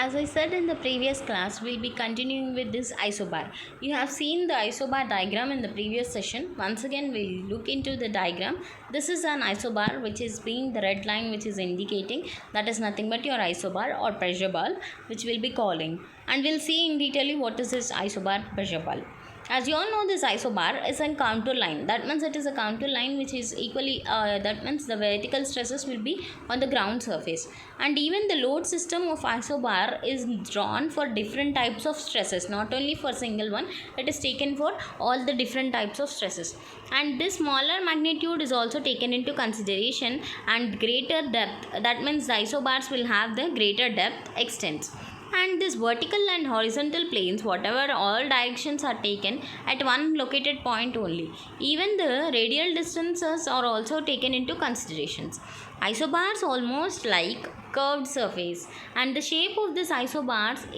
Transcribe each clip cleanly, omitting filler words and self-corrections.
as I said in the previous class, we'll be continuing with this isobar. You have seen the isobar diagram in the previous session. Once again, we'll look into the diagram. This is an isobar, which is being the red line which is indicating that is nothing but your isobar or pressure bulb, which we'll be calling. And we'll see in detail what is this isobar pressure bulb. As you all know, this isobar is a counter line. That means it is a counter line which is equally, that means the vertical stresses will be on the ground surface. And even the load system of isobar is drawn for different types of stresses, not only for single one, it is taken for all the different types of stresses. And this smaller magnitude is also taken into consideration, and greater depth, that means the isobars will have the greater depth extents. And this vertical and horizontal planes, whatever all directions are taken at one located point only. Even the radial distances are also taken into considerations. Isobars almost like curved surface, and the shape of this isobars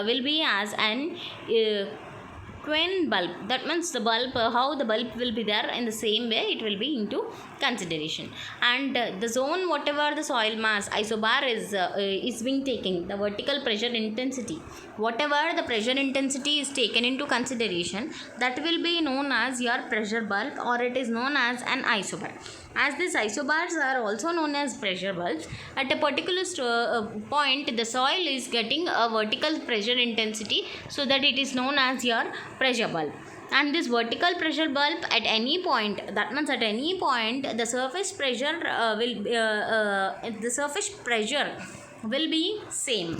will be as an Quine bulb. That means the bulb, how the bulb will be there, in the same way it will be into consideration. And the zone, whatever the soil mass isobar is being taken, the vertical pressure intensity, whatever the pressure intensity is taken into consideration, that will be known as your pressure bulb, or it is known as an isobar. As these isobars are also known as pressure bulbs, at a particular point the soil is getting a vertical pressure intensity, so that it is known as your pressure bulb. And this vertical pressure bulb at any point, that means at any point the surface pressure will be same,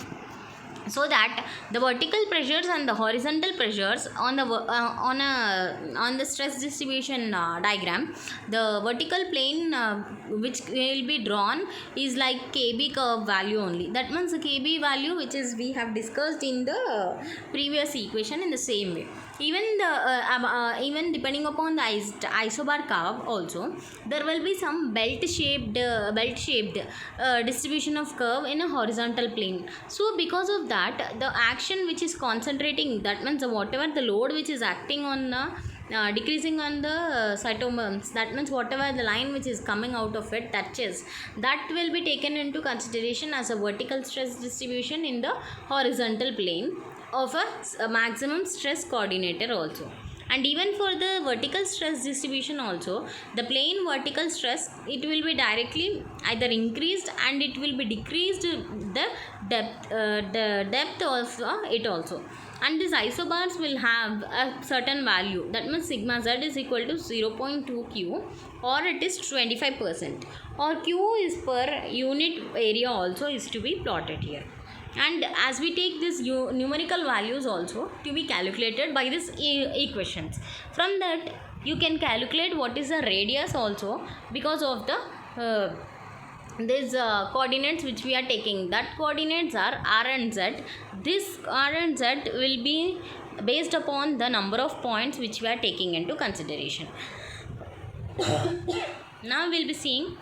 so that the vertical pressures and the horizontal pressures on the stress distribution diagram, the vertical plane which will be drawn is like KB curve value only. That means the KB value which is we have discussed in the previous equation, in the same way. Even depending upon the isobar curve also, there will be some belt shaped distribution of curve in a horizontal plane. So because of that, the action which is concentrating, that means whatever the load which is acting on the decreasing on the cytomeres, that means whatever the line which is coming out of it touches, that will be taken into consideration as a vertical stress distribution in the horizontal plane of a maximum stress coordinator also. And even for the vertical stress distribution also, the plane vertical stress, it will be directly either increased and it will be decreased the depth of it also. And these isobars will have a certain value, that means sigma z is equal to 0.2 q, or it is 25%, or q is per unit area also is to be plotted here. And as we take these numerical values also to be calculated by this equations, from that you can calculate what is the radius also, because of the these coordinates which we are taking. That coordinates are r and z. This r and z will be based upon the number of points which we are taking into consideration. Now we will be seeing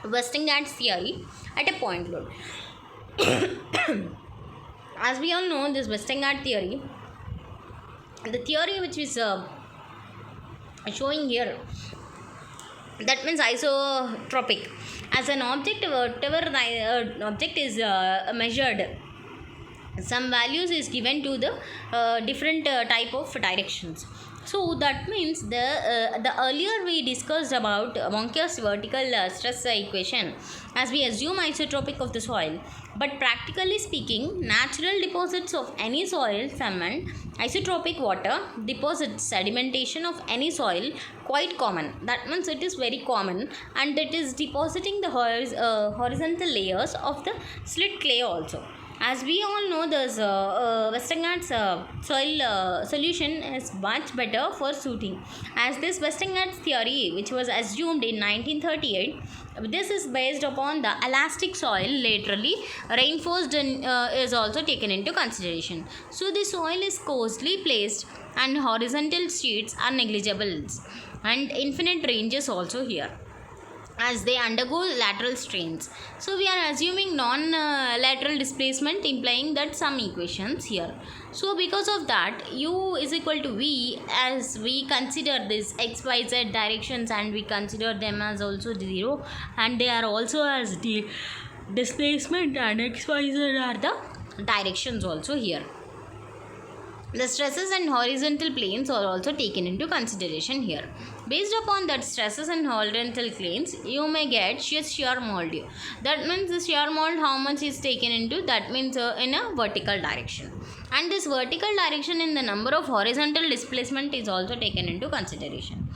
Westergaard's theory at a point load. As we all know, this Westergaard theory, the theory which is showing here, that means isotropic. As an object, whatever the object is measured, some values is given to the different type of directions. So that means the earlier we discussed about Monke's vertical stress equation, as we assume isotropic of the soil. But practically speaking, natural deposits of any soil cement, isotropic water deposits, sedimentation of any soil, quite common. That means it is very common, and it is depositing the horizontal layers of the slit clay also. As we all know, this Westergaard's soil solution is much better for suiting. As this Westergaard's theory, which was assumed in 1938, this is based upon the elastic soil, laterally reinforced is also taken into consideration. So the soil is coarsely placed and horizontal sheets are negligible, and infinite ranges also here, as they undergo lateral strains. So we are assuming non-lateral displacement, implying that some equations here. So because of that, u is equal to v, as we consider this x, y, z directions, and we consider them as also 0, and they are also as displacement, and x, y, z are the directions also here. The stresses and horizontal planes are also taken into consideration here. Based upon that stresses and horizontal planes, you may get shear mold. That means the shear mold how much is taken into, that means in a vertical direction. And this vertical direction in the number of horizontal displacement is also taken into consideration.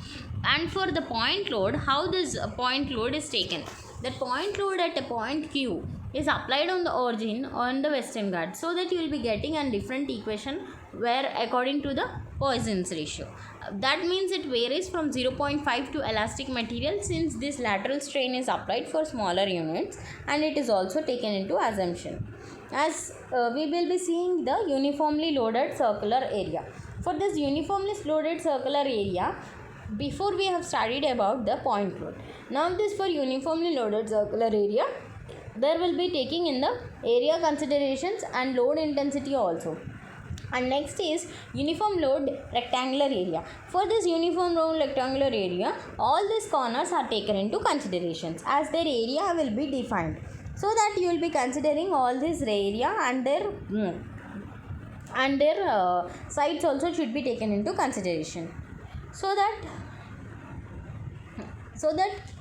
And for the point load, how this point load is taken? That point load at a point Q is applied on the origin on the Western Ghats, so that you will be getting a different equation where according to the Poisson's ratio. That means it varies from 0.5 to elastic material, since this lateral strain is applied for smaller units, and it is also taken into assumption. As we will be seeing the uniformly loaded circular area. For this uniformly loaded circular area, before we have studied about the point load. Now this for uniformly loaded circular area, there will be taking in the area considerations and load intensity also. And next is uniform load rectangular area. For this uniform load rectangular area, all these corners are taken into considerations as their area will be defined, so that you will be considering all this area and their sides also should be taken into consideration, so that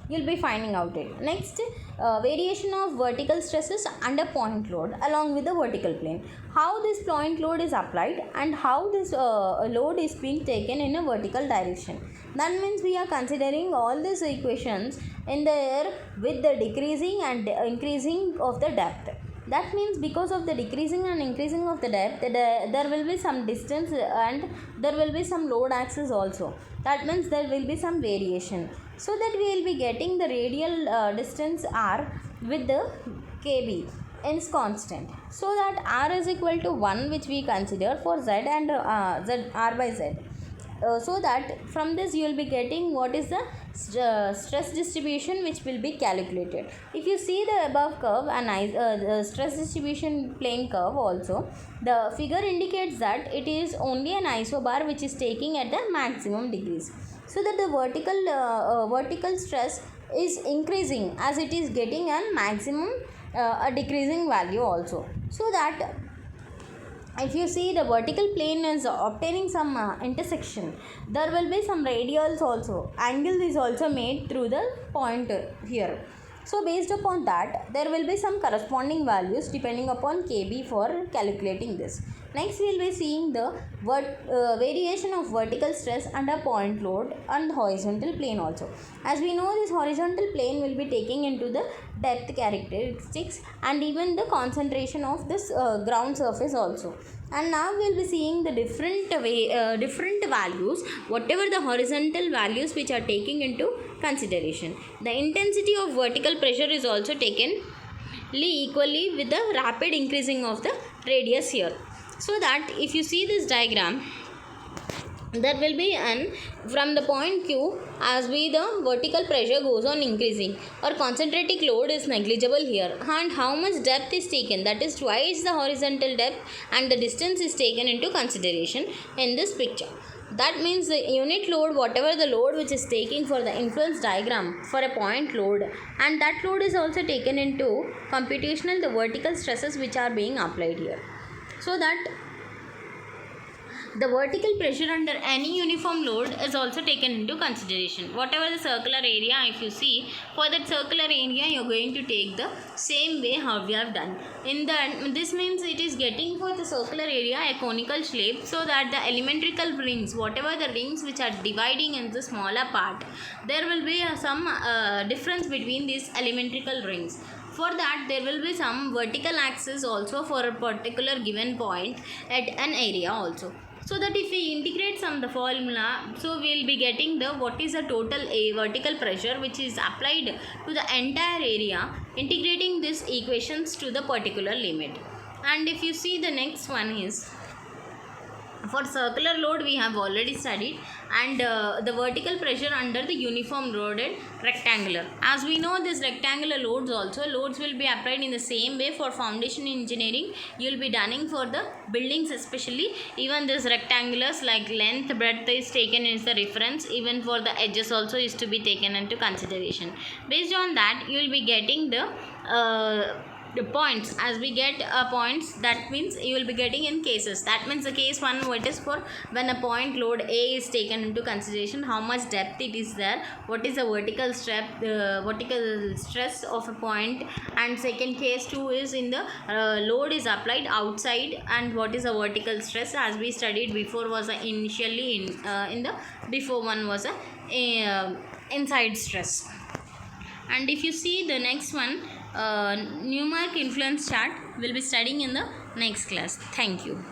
you'll be finding out it. Next, variation of vertical stresses under point load along with the vertical plane. How this point load is applied and how this load is being taken in a vertical direction. That means we are considering all these equations in the air with the decreasing and increasing of the depth. That means because of the decreasing and increasing of the depth, there will be some distance and there will be some load axis also. That means there will be some variation, so that we will be getting the radial distance r with the kb is constant, so that r is equal to 1, which we consider for z and z r by z. So that from this you will be getting what is the stress distribution which will be calculated. If you see the above curve and the stress distribution plane curve also, the figure indicates that it is only an isobar which is taking at the maximum degrees, so that the vertical stress is increasing as it is getting a maximum a decreasing value also. So that if you see the vertical plane is obtaining some intersection, there will be some radials also. Angle is also made through the point here. So based upon that, there will be some corresponding values depending upon kb for calculating this. Next, we will be seeing the variation of vertical stress under point load and horizontal plane also. As we know, this horizontal plane will be taking into the depth characteristics and even the concentration of this ground surface also. And now we will be seeing the different values, whatever the horizontal values which are taking into consideration. The intensity of vertical pressure is also taken equally with the rapid increasing of the radius here. So that if you see this diagram, there will be an from the point Q, as we the vertical pressure goes on increasing or concentric load is negligible here, and how much depth is taken, that is twice the horizontal depth, and the distance is taken into consideration in this picture. That means the unit load, whatever the load which is taking for the influence diagram for a point load, and that load is also taken into computational the vertical stresses which are being applied here. So that the vertical pressure under any uniform load is also taken into consideration. Whatever the circular area, if you see, for that circular area you are going to take the same way how we have done. This means it is getting for the circular area a conical shape, so that the elementrical rings, whatever the rings which are dividing in the smaller part, there will be some difference between these elementrical rings. For that, there will be some vertical axis also for a particular given point at an area also. So that if we integrate some the formula, so we will be getting the what is the total vertical pressure which is applied to the entire area, integrating these equations to the particular limit. And if you see the next one is for circular load we have already studied, and the vertical pressure under the uniform loaded rectangular. As we know, this rectangular loads will be applied in the same way for foundation engineering. You will be done for the buildings especially. Even this rectangulars like length, breadth is taken as the reference. Even for the edges also is to be taken into consideration. Based on that, you will be getting the the points. As we get points, that means you will be getting in cases. That means the case 1, what is for when a point load A is taken into consideration, how much depth it is there, what is the vertical stress of a point, and second case 2 is in the load is applied outside, and what is the vertical stress. As we studied before was initially in the before one was a inside stress. And if you see the next one, numeric influence chart, we'll be studying in the next class. Thank you.